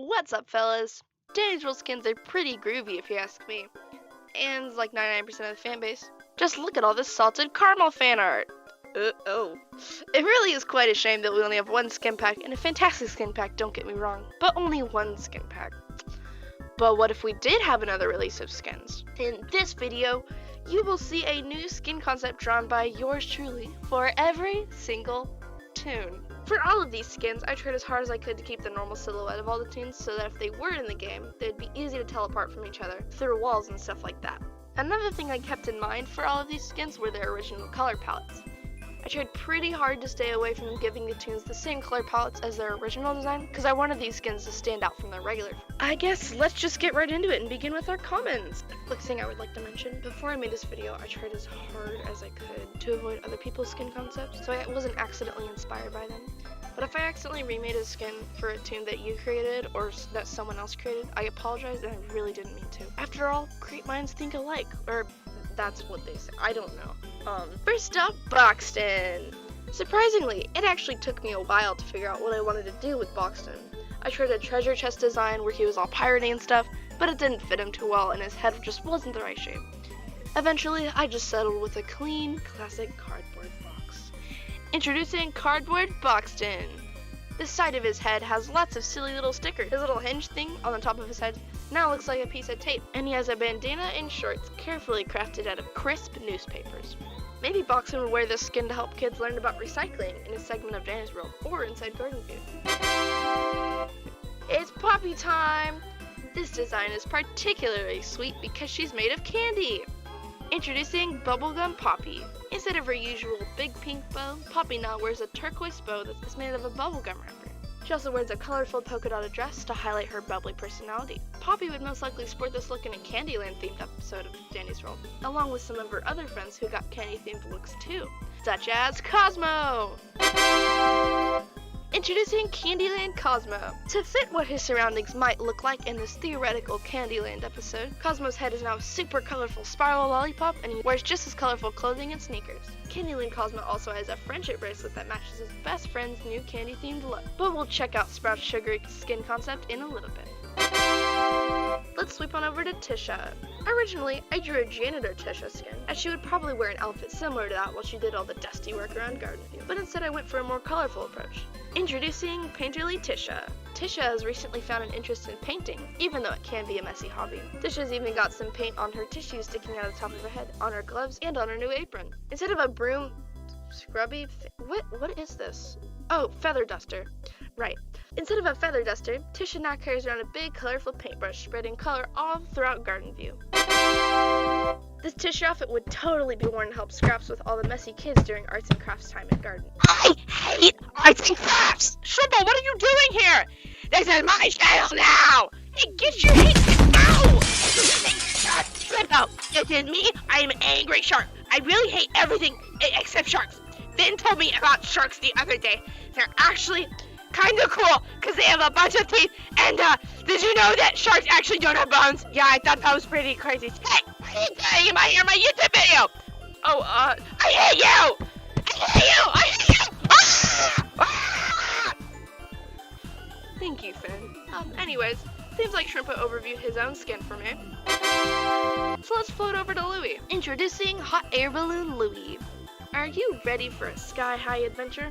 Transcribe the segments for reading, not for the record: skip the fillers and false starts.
What's up, fellas? Danny's Roll skins are pretty groovy if you ask me, and like 99% of the fan base. Just look at all this salted caramel fan art. Oh. It really is quite a shame that we only have one skin pack, and a fantastic skin pack, don't get me wrong, but only one skin pack. But what if we did have another release of skins? In this video, you will see a new skin concept drawn by yours truly for every single toon. For all of these skins, I tried as hard as I could to keep the normal silhouette of all the toons so that if they were in the game, they'd be easy to tell apart from each other through walls and stuff like that. Another thing I kept in mind for all of these skins were their original color palettes. I tried pretty hard to stay away from giving the toons the same color palettes as their original design because I wanted these skins to stand out from their regular. I guess let's just get right into it and begin with our comments. Quick thing I would like to mention, before I made this video, I tried as hard as I could to avoid other people's skin concepts so I wasn't accidentally inspired by them. But if I accidentally remade a skin for a toon that you created or that someone else created, I apologize and I really didn't mean to. After all, great minds think alike, or that's what they say. I don't know. First up, Boxton. Surprisingly, it actually took me a while to figure out what I wanted to do with Boxton. I tried a treasure chest design where he was all piratey and stuff, but it didn't fit him too well and his head just wasn't the right shape. Eventually, I just settled with a clean, classic cardboard box. Introducing Cardboard Boxton. The side of his head has lots of silly little stickers. His little hinge thing on the top of his head now looks like a piece of tape, and he has a bandana and shorts carefully crafted out of crisp newspapers. Maybe Boxton would wear this skin to help kids learn about recycling in a segment of Danny's World or inside Garden View. It's Poppy time! This design is particularly sweet because she's made of candy. Introducing Bubblegum Poppy. Instead of her usual big pink bow, Poppy now wears a turquoise bow that's made of a bubblegum wrapper. She also wears a colorful polka dotted dress to highlight her bubbly personality. Poppy would most likely sport this look in a Candyland themed episode of Danny's World, along with some of her other friends who got candy themed looks too, such as Cosmo! Introducing Candyland Cosmo. To fit what his surroundings might look like in this theoretical Candyland episode, Cosmo's head is now a super colorful spiral lollipop and he wears just as colorful clothing and sneakers. Candyland Cosmo also has a friendship bracelet that matches his best friend's new candy-themed look, but we'll check out Sprout's sugary skin concept in a little bit. Let's sweep on over to Tisha. Originally, I drew a janitor Tisha skin, as she would probably wear an outfit similar to that while she did all the dusty work around Garden View, but instead I went for a more colorful approach. Introducing Painterly Tisha. Tisha has recently found an interest in painting, even though it can be a messy hobby. Tisha's even got some paint on her tissues sticking out of the top of her head, on her gloves, and on her new apron. Instead of a broom, scrubby, what is this? Oh, feather duster. Right. Instead of a feather duster, Tisha now carries around a big colorful paintbrush spreading color all throughout Garden View. This Tisha outfit would totally be worn to help scraps with all the messy kids during arts and crafts time at Garden. I hate arts and crafts! Shrimpo, what are you doing here? This is my channel now! Hey, get your hate out! Shrimpo, this is me. I am an angry shark. I really hate everything except sharks. Finn told me about sharks the other day. They're actually kind of cool because they have a bunch of teeth. And did you know that sharks actually don't have bones? Yeah, I thought that was pretty crazy. Hey, what are you doing in my YouTube video? Oh, I hate you! I hate you! I hate you! Ah! Thank you, Finn. Anyways, seems like Shrimpo overviewed his own skin for me. So let's float over to Louie. Introducing Hot Air Balloon Louie. Are you ready for a sky-high adventure?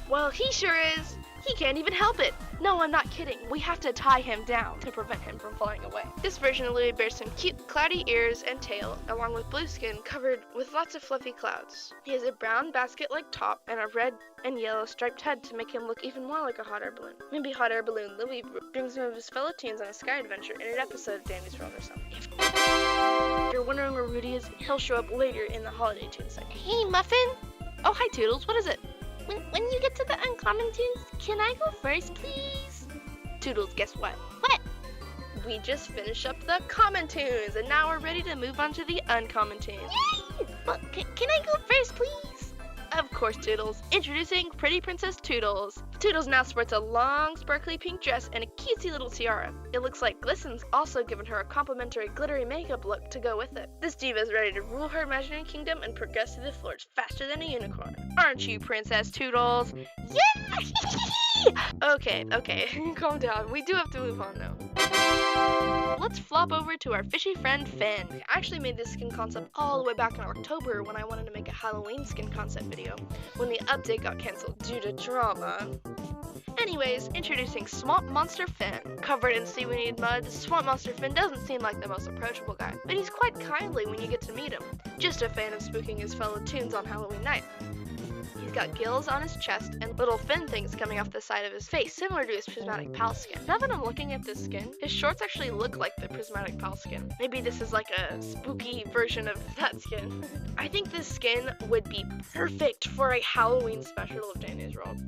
Well, he sure is. He can't even help it. No, I'm not kidding. We have to tie him down to prevent him from flying away. This version of Louie bears some cute cloudy ears and tail, along with blue skin covered with lots of fluffy clouds. He has a brown basket-like top and a red and yellow striped head to make him look even more like a hot air balloon. Maybe Hot Air Balloon Louie brings some of his fellow teens on a sky adventure in an episode of Danny's World or something. If you're wondering where Rudie is, he'll show up later in the Holiday Toon segment. Hey, Muffin! Oh, hi, Toodles. What is it? When you get to the uncommon toons, can I go first, please? Toodles, guess what? What? We just finished up the common toons, and now we're ready to move on to the uncommon toons. Yay! Well, can I go first, please? Of course, Toodles. Introducing Pretty Princess Toodles. Toodles now sports a long, sparkly pink dress and a cutesy little tiara. It looks like Glisten's also given her a complimentary glittery makeup look to go with it. This diva is ready to rule her imaginary kingdom and progress through the floors faster than a unicorn. Aren't you, Princess Toodles? Yeah! Okay, calm down. We do have to move on now. Let's flop over to our fishy friend Finn. I actually made this skin concept all the way back in October when I wanted to make a Halloween skin concept video, when the update got cancelled due to drama. Anyways, introducing Swamp Monster Finn. Covered in seaweed mud, Swamp Monster Finn doesn't seem like the most approachable guy, but he's quite kindly when you get to meet him. Just a fan of spooking his fellow toons on Halloween night. He's got gills on his chest and little fin things coming off the side of his face, similar to his prismatic pal skin. Now that I'm looking at this skin, his shorts actually look like the prismatic pal skin. Maybe this is like a spooky version of that skin. I think this skin would be perfect for a Halloween special of Danny's World.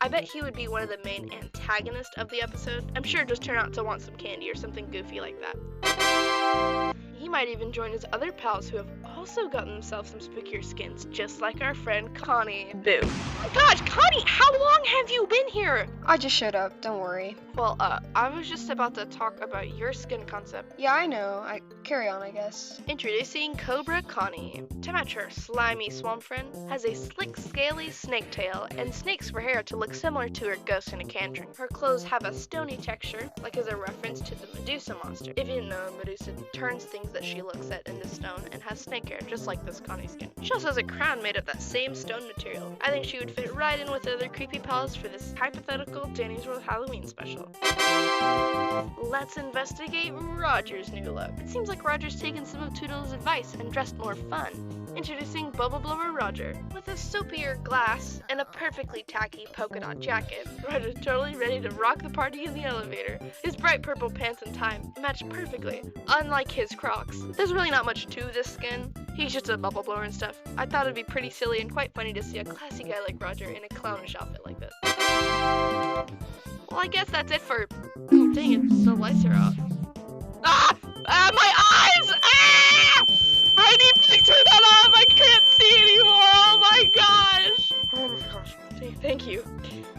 I bet he would be one of the main antagonists of the episode. I'm sure just turn out to want some candy or something goofy like that. He might even join his other pals who have also gotten themselves some spookier skins, just like our friend Connie. Boo. Oh my gosh, Connie, how long have you been here? I just showed up, don't worry. Well, I was just about to talk about your skin concept. Yeah, I know. Carry on, I guess. Introducing Cobra Connie. To match her slimy swamp friend, has a slick, scaly snake tail and snakes for hair to look similar to her ghost in a can drink. Her clothes have a stony texture, like as a reference to the Medusa monster. If you didn't know, Medusa turns things that she looks at into stone and has snake hair, just like this Connie skin. She also has a crown made of that same stone material. I think she would fit right in with the other creepy pals for this hypothetical Danny's World Halloween special. Let's investigate Roger's new look. It seems like Roger's taken some of Toodle's advice and dressed more fun. Introducing Bubble Blower Roger. With a soapier glass and a perfectly tacky polka dot jacket, Roger's totally ready to rock the party in the elevator. His bright purple pants and tie match perfectly, unlike his Crocs. There's really not much to this skin. He's just a bubble blower and stuff. I thought it'd be pretty silly and quite funny to see a classy guy like Roger in a clownish outfit like this. Well, I guess that's it for... Oh, dang it, the lights are off. My eyes! Ah! I need to turn that off! I can't see anymore! Oh my gosh! Oh my gosh. Thank you.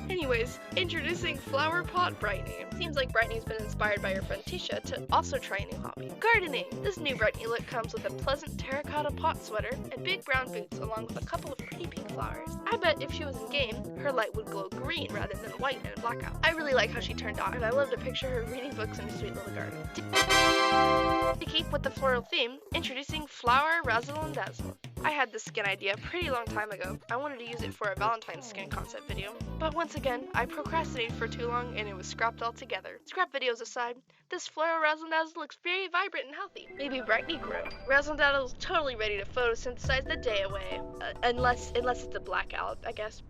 Anyways, introducing Flower Pot Brightney. Seems like Brightney's been inspired by her friend Tisha to also try a new hobby. Gardening. This new Brightney look comes with a pleasant terracotta pot sweater and big brown boots along with a couple of pretty pink flowers. I bet if she was in game, her light would glow green rather than white and blackout. I really like how she turned out, and I love to picture her reading books in a sweet little garden. To keep with the floral theme, introducing Flower Razzle and Dazzle. I had this skin idea a pretty long time ago. I wanted to use it for a Valentine's skin concept video, but once again, I procrastinated for too long and it was scrapped altogether. Scrap videos aside, this floral Razzle and Dazzle looks very vibrant and healthy. Maybe Brightney grew. Razzle and Dazzle is totally ready to photosynthesize the day away. Unless it's a blackout, I guess.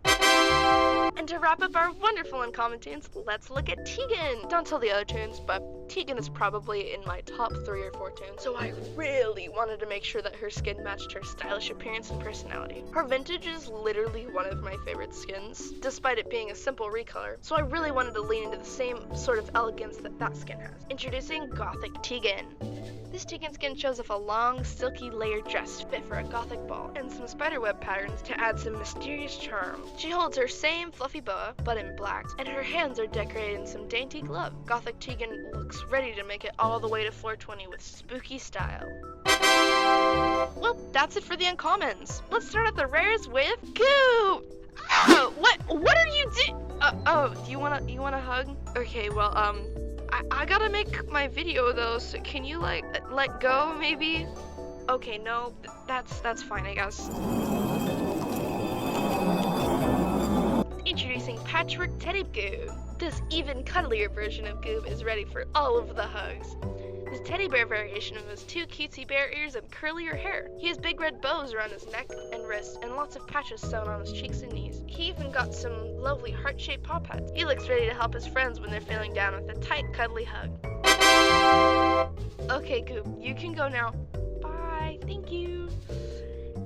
And to wrap up our wonderful uncommon tunes, let's look at Tegan. Don't tell the other tunes, but Tegan is probably in my top 3 or 4 tunes, so I really wanted to make sure that her skin matched her stylish appearance and personality. Her vintage is literally one of my favorite skins, despite it being a simple recolor, so I really wanted to lean into the same sort of elegance that skin has. Introducing Gothic Tegan. This Tegan skin shows off a long, silky layered dress fit for a gothic ball, and some spiderweb patterns to add some mysterious charm. She holds her same fluffy boa, but in black, and her hands are decorated in some dainty glove. Gothic Tegan looks ready to make it all the way to floor 20 with spooky style. Well, that's it for the uncommons. Let's start at the rares with Goo! What are you do? You wanna hug? Okay, well, I gotta make my video though, so can you let go maybe? Okay, no, that's fine, I guess. Introducing Patchwork Teddy Goob. This even cuddlier version of Goob is ready for all of the hugs. His teddy bear variation has 2 cutesy bear ears and curlier hair. He has big red bows around his neck and wrist and lots of patches sewn on his cheeks and knees. He even got some lovely heart-shaped paw pads. He looks ready to help his friends when they're feeling down with a tight, cuddly hug. Okay, Goob, you can go now. Bye, thank you.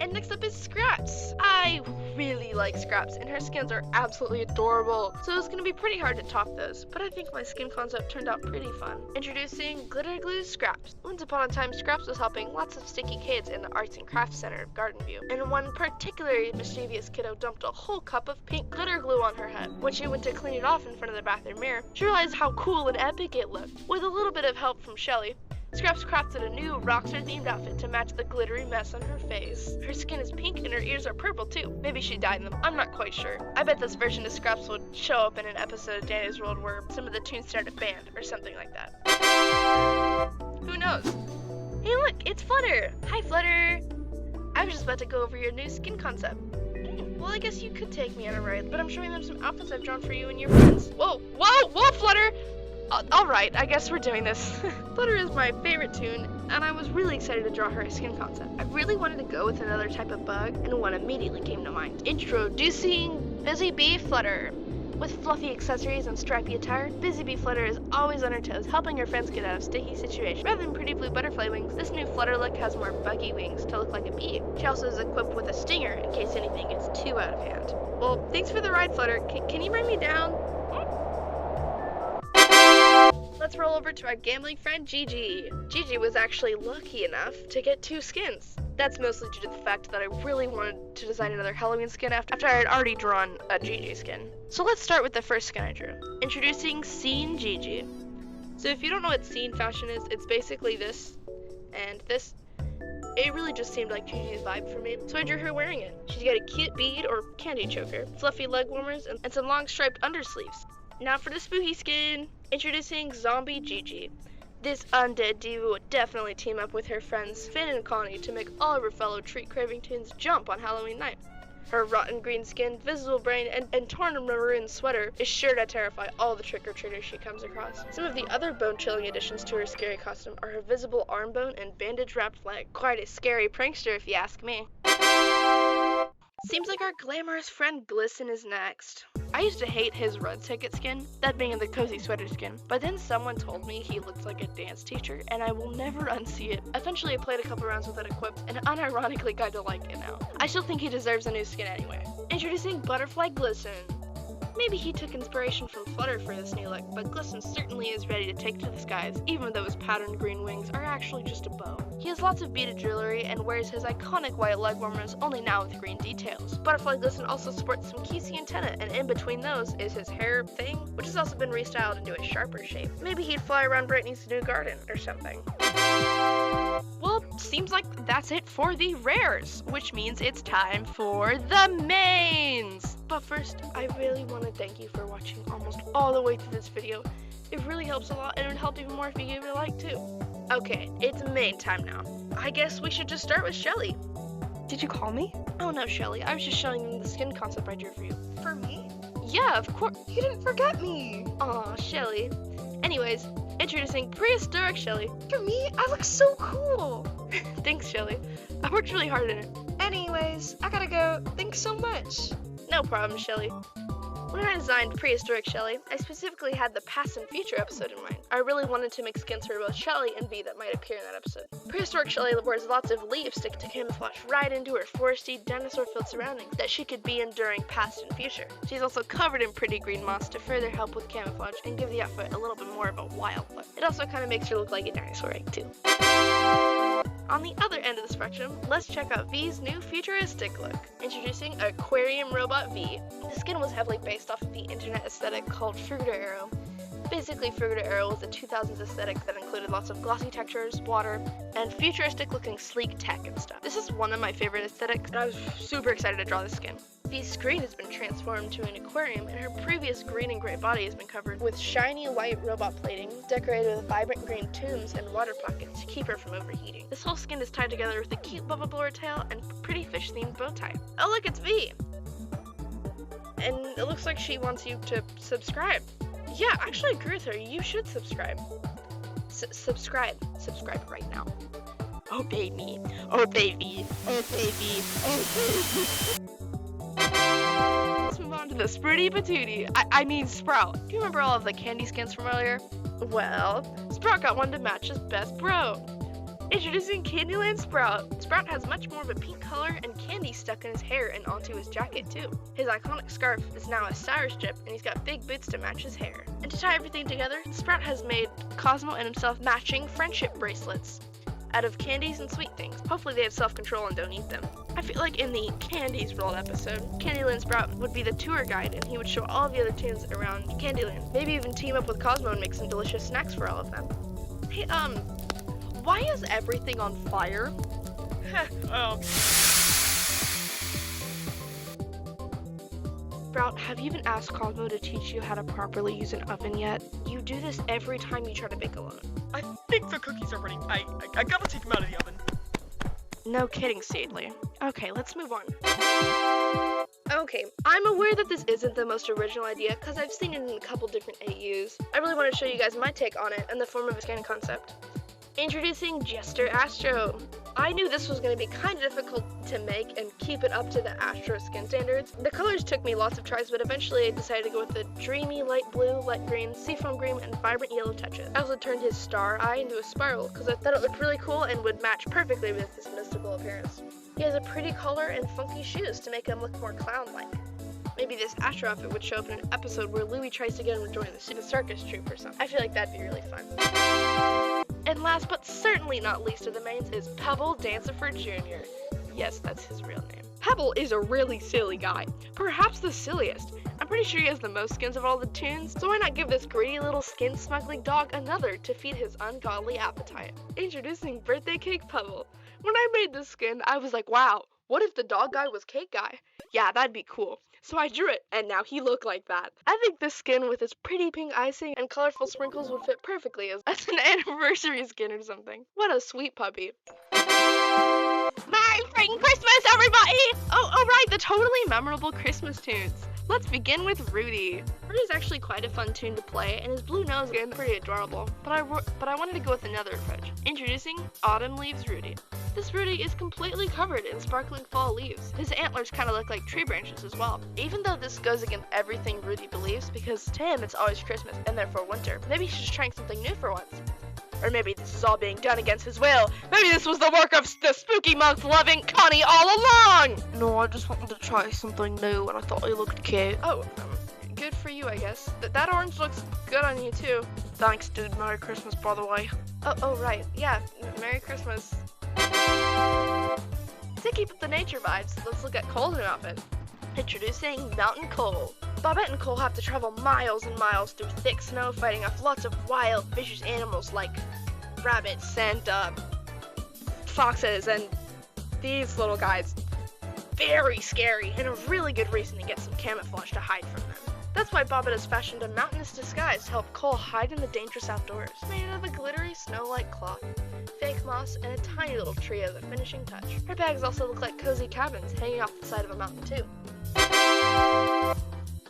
And next up is Scraps. I really like Scraps, and her skins are absolutely adorable, so it's gonna be pretty hard to top those, but I think my skin concept turned out pretty fun. Introducing Glitter Glue Scraps. Once upon a time, Scraps was helping lots of sticky kids in the Arts and Crafts Center of Garden View, and one particularly mischievous kiddo dumped a whole cup of pink glitter glue on her head. When she went to clean it off in front of the bathroom mirror, she realized how cool and epic it looked. With a little bit of help from Shelly, Scraps crafted a new Rockstar-themed outfit to match the glittery mess on her face. Her skin is pink and her ears are purple too. Maybe she dyed them. I'm not quite sure. I bet this version of Scraps would show up in an episode of Danny's World where some of the Toons start a band or something like that. Who knows? Hey look, it's Flutter! Hi Flutter! I was just about to go over your new skin concept. Well, I guess you could take me on a ride, but I'm showing them some outfits I've drawn for you and your friends. Whoa, Flutter! Alright, I guess we're doing this. Flutter is my favorite Toon, and I was really excited to draw her skin concept. I really wanted to go with another type of bug, and one immediately came to mind. Introducing Busy Bee Flutter. With fluffy accessories and stripy attire, Busy Bee Flutter is always on her toes, helping her friends get out of sticky situations. Rather than pretty blue butterfly wings, this new Flutter look has more buggy wings to look like a bee. She also is equipped with a stinger in case anything gets too out of hand. Well, thanks for the ride, Flutter. Can you bring me down? Let's roll over to our gambling friend Gigi. Gigi was actually lucky enough to get 2 skins. That's mostly due to the fact that I really wanted to design another Halloween skin after I had already drawn a Gigi skin. So let's start with the first skin I drew. Introducing Scene Gigi. So if you don't know what scene fashion is, it's basically this and this. It really just seemed like Gigi's vibe for me, so I drew her wearing it. She's got a cute bead or candy choker, fluffy leg warmers, and some long striped undersleeves. Now for the spooky skin. Introducing Zombie Gigi. This undead diva would definitely team up with her friends Finn and Connie to make all of her fellow treat-craving Toons jump on Halloween night. Her rotten green skin, visible brain, and torn maroon sweater is sure to terrify all the trick-or-treaters she comes across. Some of the other bone-chilling additions to her scary costume are her visible arm bone and bandage-wrapped leg. Quite a scary prankster if you ask me. Seems like our glamorous friend Glisten is next. I used to hate his road ticket skin, that being the cozy sweater skin, but then someone told me he looked like a dance teacher, and I will never unsee it. Eventually I played a couple rounds with it equipped, and unironically got to like it now. I still think he deserves a new skin anyway. Introducing Butterfly Glisten. Maybe he took inspiration from Flutter for this new look, but Glisten certainly is ready to take to the skies, even though his patterned green wings are actually just a bow. He has lots of beaded jewelry and wears his iconic white leg warmers, only now with green details. Butterfly Glisten also sports some cutesy antennae, and in between those is his hair thing, which has also been restyled into a sharper shape. Maybe he'd fly around Brittany's new garden or something. Well, seems like that's it for the rares, which means it's time for the mains! But first, I really want to thank you for watching almost all the way through this video. It really helps a lot, and it would help even more if you gave it a like too. Okay, it's main time now. I guess we should just start with Shelly. Did you call me? Oh no, Shelly, I was just showing them the skin concept I drew for you. For me? Yeah, of course. You didn't forget me. Aw, Shelly. Anyways, introducing Prehistoric Shelly. For me? I look so cool. Thanks, Shelly. I worked really hard in it. Anyways, I gotta go. Thanks so much. No problem, Shelly. When I designed Prehistoric Shelly, I specifically had the past and future episode in mind. I really wanted to make skins for both Shelly and Bee that might appear in that episode. Prehistoric Shelly wears lots of leaves to camouflage right into her foresty, dinosaur-filled surroundings that she could be in during past and future. She's also covered in pretty green moss to further help with camouflage and give the outfit a little bit more of a wild look. It also kind of makes her look like a dinosaur egg too. On the other end of the spectrum, let's check out V's new futuristic look. Introducing Aquarium Robot V. The skin was heavily based off of the internet aesthetic called Fruiter Arrow. Basically, Fruiter Arrow was a 2000s aesthetic that included lots of glossy textures, water, and futuristic looking sleek tech and stuff. This is one of my favorite aesthetics, and I was super excited to draw this skin. V's screen has been transformed to an aquarium, and her previous green and gray body has been covered with shiny white robot plating, decorated with vibrant green toons and water pockets to keep her from overheating. This whole skin is tied together with a cute bubble blower tail and pretty fish-themed bow tie. Oh look, it's V! And it looks like she wants you to subscribe. Yeah, I actually agree with her. You should subscribe. Subscribe. Subscribe right now. Obey me. Obey me. Obey me. Obey me. Let's move on to the Spritty Patootie. I mean Sprout. Do you remember all of the candy skins from earlier? Well, Sprout got one to match his best bro. Introducing Candyland Sprout. Sprout has much more of a pink color and candy stuck in his hair and onto his jacket too. His iconic scarf is now a sour strip, and he's got big boots to match his hair. And to tie everything together, Sprout has made Cosmo and himself matching friendship bracelets out of candies and sweet things. Hopefully they have self-control and don't eat them. I feel like in the Candies World episode, Candyland Sprout would be the tour guide, and he would show all the other Toons around Candyland. Maybe even team up with Cosmo and make some delicious snacks for all of them. Hey, Why is everything on fire? Sprout, have you even asked Cosmo to teach you how to properly use an oven yet? You do this every time you try to bake alone. I think the cookies are ready. I gotta take them out of the oven. No kidding, Seedly. Okay, let's move on. Okay, I'm aware that this isn't the most original idea because I've seen it in a couple different AUs. I really want to show you guys my take on it in the form of a skin concept. Introducing Jester Astro. I knew this was going to be kind of difficult to make and keep it up to the Astro skin standards. The colors took me lots of tries, but eventually I decided to go with the dreamy light blue, light green, seafoam green, and vibrant yellow touches. I also turned his star eye into a spiral because I thought it looked really cool and would match perfectly with his mystical appearance. He has a pretty collar and funky shoes to make him look more clown-like. Maybe this Astro outfit would show up in an episode where Louie tries to get him to join the circus troupe or something. I feel like that'd be really fun. And last but certainly not least of the mains is Pebble Dancerford Jr. Yes, that's his real name. Pebble is a really silly guy, perhaps the silliest. I'm pretty sure he has the most skins of all the Toons, so why not give this greedy little skin smuggling dog another to feed his ungodly appetite? Introducing Birthday Cake Pebble. When I made this skin, I was like, wow, what if the dog guy was Cake Guy? Yeah, that'd be cool. So I drew it, and now he looked like that. I think this skin with its pretty pink icing and colorful sprinkles would fit perfectly as an anniversary skin or something. What a sweet puppy. Merry freaking Christmas, everybody! Oh, right, the totally memorable Christmas tunes. Let's begin with Rudie. Rudie's actually quite a fun tune to play, and his blue nose is pretty adorable. But I wanted to go with another approach. Introducing Autumn Leaves Rudie. This Rudie is completely covered in sparkling fall leaves. His antlers kind of look like tree branches as well. Even though this goes against everything Rudie believes, because to him it's always Christmas and therefore winter. Maybe he's just trying something new for once. Or maybe this is all being done against his will. Maybe this was the work of the spooky month-loving Connie all along! No, I just wanted to try something new and I thought he looked cute. Oh, good for you, I guess. That orange looks good on you, too. Thanks, dude. Merry Christmas, by the way. Oh, right. Yeah, Merry Christmas. To keep up the nature vibes, let's look at Cole's new outfit. Introducing Mountain Cole. Bobbette and Cole have to travel miles and miles through thick snow, fighting off lots of wild, vicious animals like rabbits and foxes and these little guys. Very scary, and a really good reason to get some camouflage to hide from them. That's why Bobbette has fashioned a mountainous disguise to help Cole hide in the dangerous outdoors. Made out of a glittery snow-like cloth, fake moss, and a tiny little tree as a finishing touch. Her bags also look like cozy cabins hanging off the side of a mountain too.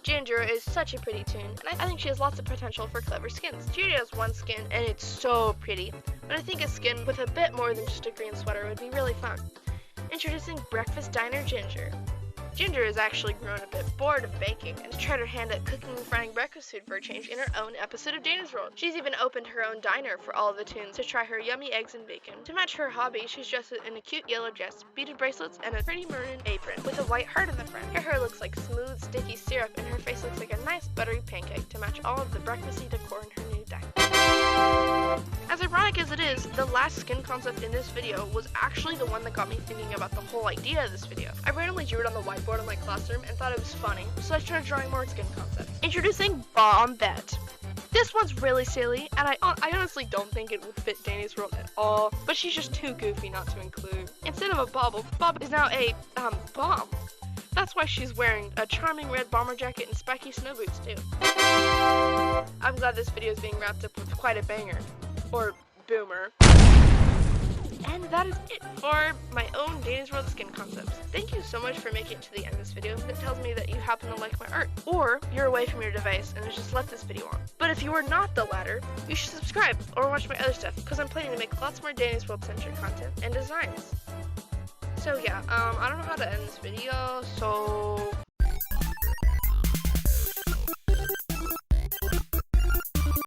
Ginger is such a pretty toon, and I think she has lots of potential for clever skins. She already has one skin, and it's so pretty, but I think a skin with a bit more than just a green sweater would be really fun. Introducing Breakfast Diner Ginger. Ginger has actually grown a bit bored of baking and has tried her hand at cooking and frying breakfast food for a change in her own episode of Dana's World. She's even opened her own diner for all of the Toons to try her yummy eggs and bacon. To match her hobby, she's dressed in a cute yellow dress, beaded bracelets, and a pretty maroon apron with a white heart in the front. Her hair looks like smooth, sticky syrup, and her face looks like a nice buttery pancake to match all of the breakfasty decor in her new diner. As ironic as it is, the last skin concept in this video was actually the one that got me thinking about the whole idea of this video. I randomly drew it on the whiteboard in my classroom and thought it was funny, so I started drawing more skin concepts. Introducing Bombette. This one's really silly, and I honestly don't think it would fit Danny's world at all, but she's just too goofy not to include. Instead of a bobble, Bob is now a, bomb. That's why she's wearing a charming red bomber jacket and spiky snow boots too. I'm glad this video is being wrapped up with quite a banger. Or boomer. And that is it for my own Dana's World skin concepts. Thank you so much for making it to the end of this video. That tells me that you happen to like my art. Or you're away from your device and just left this video on. But if you are not the latter, you should subscribe or watch my other stuff, because I'm planning to make lots more Dana's World centric content and designs. So yeah, I don't know how to end this video, so